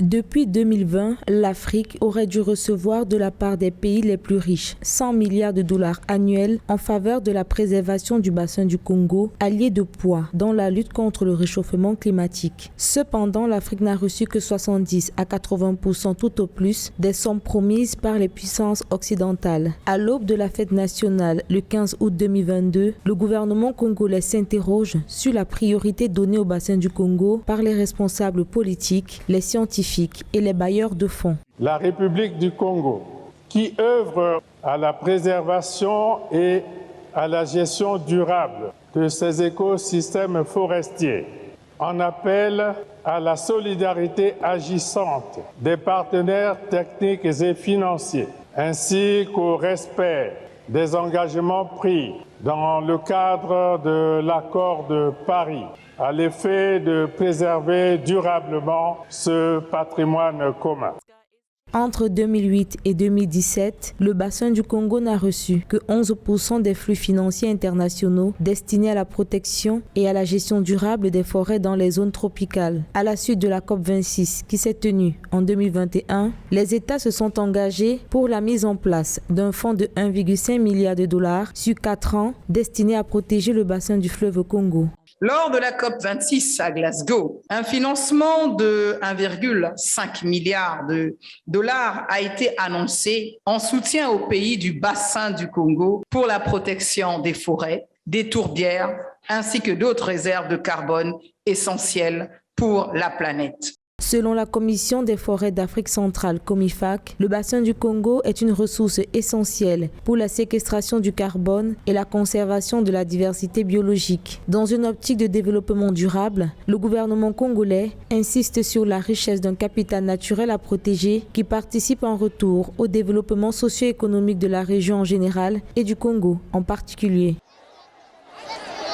Depuis 2020, l'Afrique aurait dû recevoir de la part des pays les plus riches 100 milliards de dollars annuels en faveur de la préservation du bassin du Congo, allié de poids dans la lutte contre le réchauffement climatique. Cependant, l'Afrique n'a reçu que 70 à 80% tout au plus des sommes promises par les puissances occidentales. À l'aube de la fête nationale, le 15 août 2022, le gouvernement congolais s'interroge sur la priorité donnée au bassin du Congo par les responsables politiques, les scientifiques et les bailleurs de fonds. La République du Congo, qui œuvre à la préservation et à la gestion durable de ses écosystèmes forestiers, en appelle à la solidarité agissante des partenaires techniques et financiers, ainsi qu'au respect des engagements pris dans le cadre de l'accord de Paris, à l'effet de préserver durablement ce patrimoine commun. Entre 2008 et 2017, le bassin du Congo n'a reçu que 11% des flux financiers internationaux destinés à la protection et à la gestion durable des forêts dans les zones tropicales. À la suite de la COP26 qui s'est tenue en 2021, les États se sont engagés pour la mise en place d'un fonds de 1,5 milliard de dollars sur 4 ans destiné à protéger le bassin du fleuve Congo. Lors de la COP26 à Glasgow, un financement de 1,5 milliard de dollars a été annoncé en soutien aux pays du bassin du Congo pour la protection des forêts, des tourbières, ainsi que d'autres réserves de carbone essentielles pour la planète. Selon la Commission des forêts d'Afrique centrale, COMIFAC, le bassin du Congo est une ressource essentielle pour la séquestration du carbone et la conservation de la diversité biologique. Dans une optique de développement durable, le gouvernement congolais insiste sur la richesse d'un capital naturel à protéger qui participe en retour au développement socio-économique de la région en général et du Congo en particulier.